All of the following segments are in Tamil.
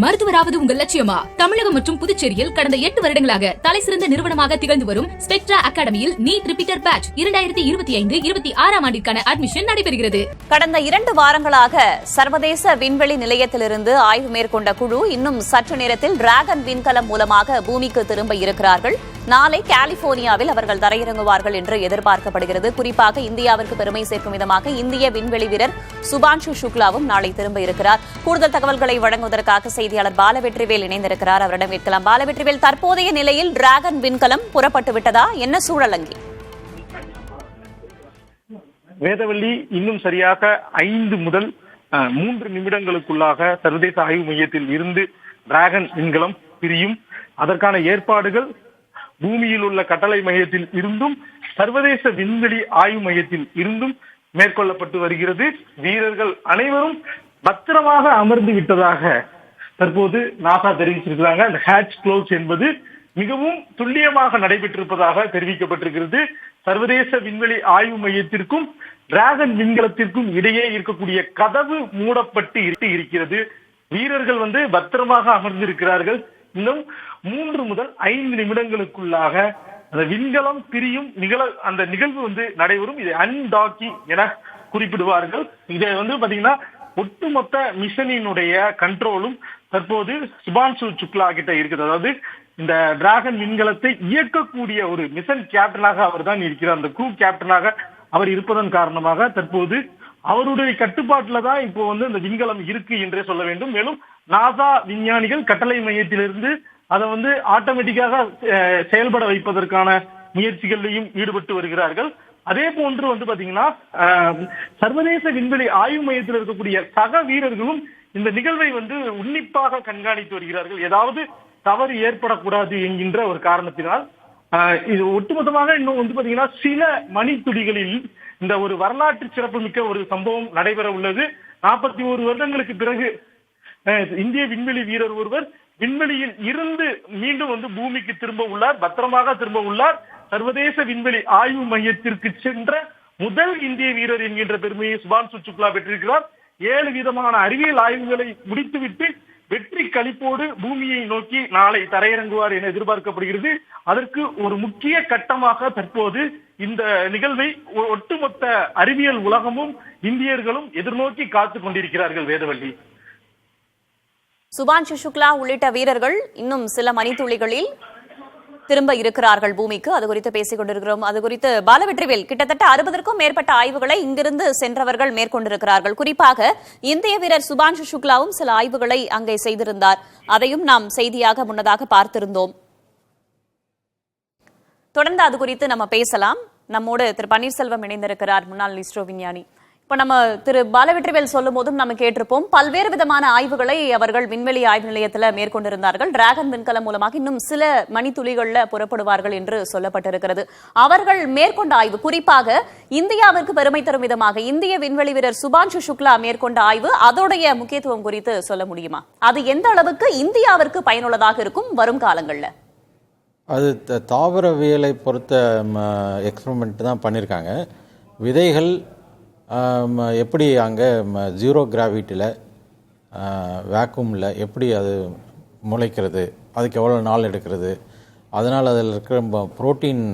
மருத்துவராவது உங்கள் லட்சியமா? தமிழகம் மற்றும் புதுச்சேரியில் கடந்த 8 வருடங்களாக தலைசிறந்த நிறுவனமாக திகழ்ந்து வரும் ஸ்பெக்ட்ரா அகாடமியில் நீட் ரிப்பீட்டர் பேட்ச் 2025-26 ஆண்டிற்கான அட்மிஷன் நடைபெறுகிறது. கடந்த 2 வாரங்களாக சர்வதேச விண்வெளி நிலையத்திலிருந்து ஆய்வு மேற்கொண்ட குழு இன்னும் சற்று நேரத்தில் டிராகன் விண்கலம் மூலமாக பூமிக்கு திரும்ப இருக்கிறார்கள். நாளை கலிபோர்னியாவில் அவர்கள் தரையிறங்குவார்கள் என்று எதிர்பார்க்கப்படுகிறது. குறிப்பாக இந்தியாவிற்கு பெருமை சேர்க்கும் விதமாக இந்திய விண்வெளி வீரர் சுபான்ஷு சுக்லாவும் நாளை திரும்ப இருக்கிறார். கூடுதல் தகவல்களை வழங்குவதற்காக செய்தியாளர் பாலவெற்றிவேல் இணைந்திருக்கிறார். அவரிடம் கேட்கலாம். பாலவெற்றிவேல், தற்போதைய நிலையில் டிராகன் விண்கலம் புறப்பட்டு விட்டதா? என்ன சூழல் அங்கே? வேதவள்ளி, இன்னும் சரியாக 5 முதல் 3 நிமிடங்களுக்குள்ளாக சர்வதேச ஆய்வு மையத்தில் இருந்து டிராகன் விண்கலம் பிரியும். அதற்கான ஏற்பாடுகள் பூமியில் உள்ள கட்டளை மையத்தில் இருந்தும் சர்வதேச விண்வெளி ஆய்வு மையத்தில் இருந்தும் மேற்கொள்ளப்பட்டு வருகிறது. வீரர்கள் அனைவரும் பத்திரமாக அமர்ந்து விட்டதாக தற்போது நாசா தெரிவிச்சிருக்கிறாங்க. அந்த ஹேட்ச் க்ளோஸ் என்பது மிகவும் துல்லியமாக நடைபெற்றிருப்பதாக தெரிவிக்கப்பட்டிருக்கிறது. சர்வதேச விண்வெளி ஆய்வு மையத்திற்கும் டிராகன் விண்கலத்திற்கும் இடையே இருக்கக்கூடிய கதவு மூடப்பட்டு இருக்கிறது. வீரர்கள் பத்திரமாக அமர்ந்திருக்கிறார்கள். இன்னும் 3 முதல் 5 நிமிடங்களுக்குள்ளாக அந்த விண்கலம் பிரியும் அந்த நிகழ்வு நடைபெறும். இதை அன்டாக்கிங் என குறிப்பிடுவார்கள். இதை பாத்தீங்கன்னா ஒட்டுமொத்த மிஷனினுடைய கண்ட்ரோலும் தற்போது சுபான்ஷு சுக்லா கிட்ட இருக்குது. அதாவது இந்த டிராகன் விண்கலத்தை இயக்கக்கூடிய ஒரு மிஷன் கேப்டனாக அவர் தான் இருக்கிறார். அந்த க்ரூ கேப்டனாக அவர் இருப்பதன் காரணமாக தற்போது அவருடைய கட்டுப்பாட்டுல தான் இப்போ இந்த விண்கலம் இருக்கு என்றே சொல்ல வேண்டும். மேலும் நாசா விஞ்ஞானிகள் கட்டளை மையத்திலிருந்து அதை ஆட்டோமேட்டிக்காக செயல்பட வைப்பதற்கான முயற்சிகளிலையும் ஈடுபட்டு வருகிறார்கள். அதே போன்று பாத்தீங்கன்னா சர்வதேச விண்வெளி ஆய்வு மையத்தில் இருக்கக்கூடிய சக வீரர்களும் இந்த நிகழ்வை உன்னிப்பாக கண்காணித்து வருகிறார்கள். ஏதாவது தவறு ஏற்படக்கூடாது என்கின்ற ஒரு காரணத்தினால் இது ஒட்டுமொத்தமாக இன்னும் பாத்தீங்கன்னா சில மணித்துளிகளில் இந்த ஒரு வரலாற்று சிறப்புமிக்க ஒரு சம்பவம் நடைபெற உள்ளது. 41 வருடங்களுக்கு பிறகு இந்திய விண்வெளி வீரர் ஒருவர் விண்வெளியில் இருந்து மீண்டும் பூமிக்கு திரும்ப உள்ளார், பத்திரமாக திரும்ப உள்ளார். சர்வதேச விண்வெளி ஆய்வு மையத்திற்கு சென்ற முதல் இந்திய வீரர் என்கின்ற பெருமையை சுபான்ஷு சுக்லா பெற்றிருக்கிறார். 7 விதமான அறிவியல் ஆய்வுகளை முடித்துவிட்டு வெற்றி களிப்போடு பூமியை நோக்கி நாளை தரையிறங்குவார் என எதிர்பார்க்கப்படுகிறது. அதற்கு ஒரு முக்கிய கட்டமாக தற்போது இந்த நிகழ்வை ஒட்டுமொத்த அறிவியல் உலகமும் இந்தியர்களும் எதிர்நோக்கி காத்துக் கொண்டிருக்கிறார்கள். வேதவள்ளி, சுபான்ஷு சுக்லா உள்ளிட்ட வீரர்கள் இன்னும் சில மணித்துளிகளில் திரும்ப இருக்கிறார்கள் பூமிக்கு. அது குறித்து பேசிக் கொண்டிருக்கிறோம். அது குறித்து பாலவெற்றிவேல், கிட்டத்தட்ட 60க்கும் மேற்பட்ட ஆய்வுகளை இங்கிருந்து சென்றவர்கள் மேற்கொண்டிருக்கிறார்கள். குறிப்பாக இந்திய வீரர் சுபான்ஷு சுக்லாவும் சில ஆய்வுகளை அங்கே செய்திருந்தார். அதையும் நாம் செய்தியாக முன்னதாக பார்த்திருந்தோம். தொடர்ந்து அது குறித்து நம்ம பேசலாம். நம்மோடு திரு பன்னீர்செல்வம் இணைந்திருக்கிறார், முன்னாள் இஸ்ரோ விஞ்ஞானி. இப்ப நம்ம திரு பாலவெற்றிவேல் சொல்லும் போதும் நம்ம கேட்டிருப்போம், பல்வேறு விதமான ஆய்வுகளை அவர்கள் விண்வெளி ஆய்வு நிலையத்தில் மேற்கொண்டிருந்தார்கள். டிராகன் விண்கலம் மூலமாக இன்னும் சில மணித்துளிகள்ல புறப்படுவார்கள் என்று சொல்லப்பட்டிருக்கிறது. அவர்கள் மேற்கொண்ட ஆய்வு, குறிப்பாக இந்தியாவிற்கு பெருமை தரும் விதமாக இந்திய விண்வெளி வீரர் சுபான்ஷு சுக்லா மேற்கொண்ட ஆய்வு, அதோடைய முக்கியத்துவம் குறித்து சொல்ல முடியுமா? அது எந்த அளவுக்கு இந்தியாவிற்கு பயனுள்ளதாக இருக்கும் வரும் காலங்கள்ல? அது தாவரவியலை பொறுத்த எக்ஸ்பெரிமெண்ட் தான் பண்ணியிருக்காங்க. விதைகள் எப்படி அங்கே 0 கிராவிட்டியில் வேக்யூமில் எப்படி அது முளைக்கிறது, அதுக்கு எவ்வளோ நாள் எடுக்கிறது, அதனால் அதில் இருக்கிற புரோட்டீன்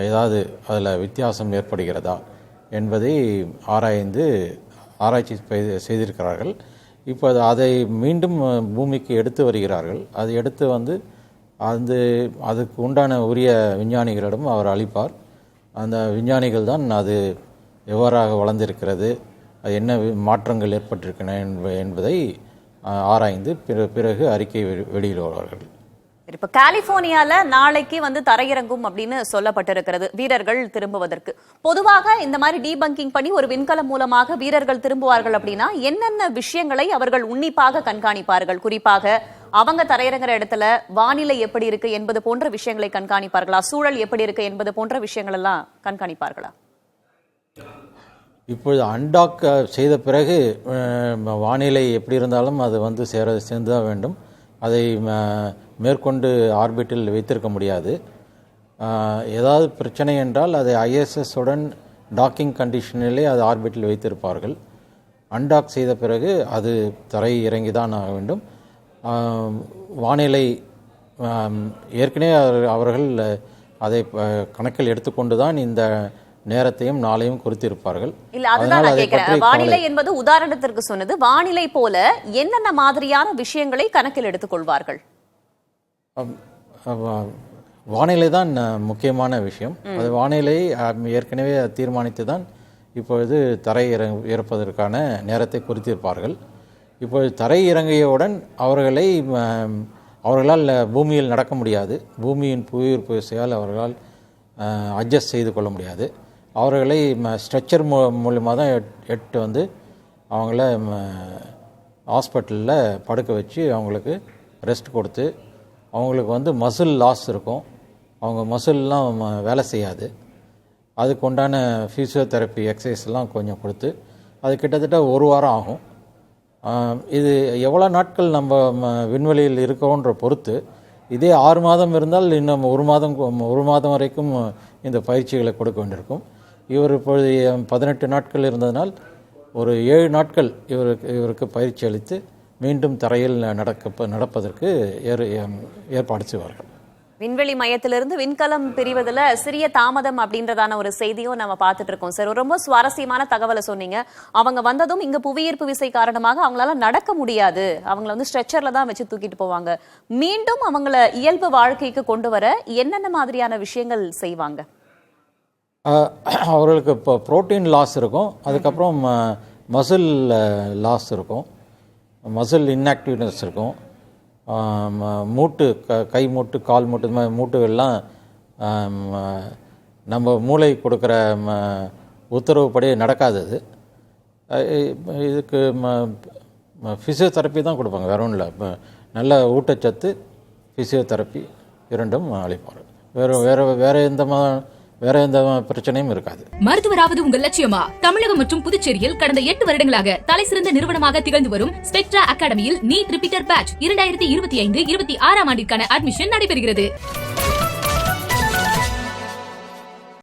ஏதாவது அதில் வித்தியாசம் ஏற்படுகிறதா என்பதை ஆராய்ச்சி செய்திருக்கிறார்கள். இப்போ அதை மீண்டும் பூமிக்கு எடுத்து வருகிறார்கள். அது எடுத்து அதுக்கு உண்டான உரிய விஞ்ஞானிகளிடம் அவர் அளிப்பார். அந்த விஞ்ஞானிகள் தான் அது எவ்வாறாக வளர்ந்திருக்கிறது, அது என்ன மாற்றங்கள் ஏற்பட்டிருக்கின்றன என்பதை ஆராய்ந்து பிறகு அறிக்கை வெளியிடுவார்கள். இப்ப கலிபோர்னியால நாளைக்கு தரையிறங்கும் அப்படின்னு சொல்லப்பட்டிருக்கிறது வீரர்கள் திரும்புவதற்கு. பொதுவாக இந்த மாதிரி டீபங்கிங் பண்ணி ஒரு விண்கலம் மூலமாக வீரர்கள் திரும்புவார்கள் அப்படின்னா என்னென்ன விஷயங்களை அவர்கள் உன்னிப்பாக கண்காணிப்பார்கள்? குறிப்பாக அவங்க தரையிறங்குற இடத்துல வானிலை எப்படி இருக்கு என்பது போன்ற விஷயங்களை கண்காணிப்பார்களா? சூழல் எப்படி இருக்கு என்பது போன்ற விஷயங்கள் எல்லாம் கண்காணிப்பார்களா? இப்பொழுது அன்டாக் செய்த பிறகு வானிலை எப்படி இருந்தாலும் அது சேர்ந்து தான் வேண்டும். அதை மேற்கொண்டு ஆர்பிட்டில் வைத்திருக்க முடியாது. ஏதாவது பிரச்சனை என்றால் அதை ISS உடன் டாக்கிங் கண்டிஷனிலே அது ஆர்பிட்டில் வைத்திருப்பார்கள். அன்டாக் செய்த பிறகு அது தரை இறங்கி தான் ஆக வேண்டும். வானிலை ஏற்கனவே அவர்கள் அதை கணக்கில் எடுத்துக்கொண்டு தான் இந்த நேரத்தையும் நாளையும் குறித்திருப்பார்கள். இல்ல அதுதான் நான் கேட்கிறேன். வானிலை என்பது உதாரணத்திற்கு சொன்னது. வானிலை போல என்னென்ன மாதிரியான விஷயங்களை கணக்கில் எடுத்துக் கொள்வார்கள்? வானிலை தான் முக்கியமான விஷயம். அது வானிலை ஏற்கனவே தீர்மானித்து தான் இப்பொழுது தரை இறப்பதற்கான நேரத்தை குறித்திருப்பார்கள். இப்பொழுது தரை இறங்கியவுடன் அவர்களால் பூமியில் நடக்க முடியாது. பூமியின் புவியீர்ப்பு விசையால் அவர்களால் அட்ஜஸ்ட் செய்து கொள்ள முடியாது. அவர்களை ஸ்ட்ரெச்சர் மூலமாக தான் எட்டு வந்து அவங்கள ஹாஸ்பிட்டலில் படுக்க வச்சு அவங்களுக்கு ரெஸ்ட் கொடுத்து, அவங்களுக்கு வந்து மசில் லாஸ் இருக்கும், அவங்க மசில்லாம் வேலை செய்யாது, அதுக்கு உண்டான ஃபிசியோதெரப்பி எக்ஸசைஸ்லாம் கொஞ்சம் கொடுத்து அது கிட்டத்தட்ட 1 வாரம் ஆகும். இது எவ்வளோ நாட்கள் நம்ம விண்வெளியில் இருக்கோன்ற பொறுத்து, இதே 6 மாதம் இருந்தால் இன்னும் 1 மாதம் வரைக்கும் இந்த பயிற்சிகளை கொடுக்க வேண்டியிருக்கும். இவர் இப்பொழுது 18 நாட்கள் இருந்ததனால் ஒரு 7 நாட்கள் இவருக்கு பயிற்சி அளித்து மீண்டும் தரையில் நடப்பதற்கு ஏற்பாடு செய்வார்கள். விண்வெளி மையத்திலிருந்து விண்கலம் பிரிவதில் சிறிய தாமதம் அப்படின்றதான ஒரு செய்தியும் நம்ம பார்த்துட்டு இருக்கோம் சார். ரொம்ப சுவாரஸ்யமான தகவலை சொன்னீங்க. அவங்க வந்ததும் இங்க புவியீர்ப்பு விசை காரணமாக அவங்களால நடக்க முடியாது, அவங்கள வந்து ஸ்ட்ரெச்சர்ல தான் வச்சு தூக்கிட்டு போவாங்க. மீண்டும் அவங்கள இயல்பு வாழ்க்கைக்கு கொண்டு வர என்னென்ன மாதிரியான விஷயங்கள் செய்வாங்க? அவர்களுக்கு இப்போ புரோட்டீன் லாஸ் இருக்கும், அதுக்கப்புறம் மசில் லாஸ் இருக்கும், மசில் இன்ஆக்டிவ்னஸ் இருக்கும், மூட்டு கை மூட்டு கால் மூட்டு இந்த மாதிரி மூட்டுகள்லாம் நம்ம மூளை கொடுக்குற உத்தரவுப்படி நடக்காதது. இதுக்கு ஃபிசியோதெரப்பி தான் கொடுப்பாங்க, வேற ஒன்றும் இல்லை. நல்ல ஊட்டச்சத்து, ஃபிசியோதெரப்பி இரண்டும் அளிப்பார்கள். வேற எந்த பிரச்சனையும் இருக்காது. மருத்துவராவது உங்கள் லட்சியமா? தமிழகம் மற்றும் புதுச்சேரியில் கடந்த 8 வருடங்களாக தலைசிறந்த நிறுவனமாக திகழ்ந்து வரும் ஸ்பெக்ட்ரா அகாடமியில் நீட் ரிப்பீட்டர் பேட்ச் 2025-26 ஆண்டிற்கான அட்மிஷன் நடைபெறுகிறது.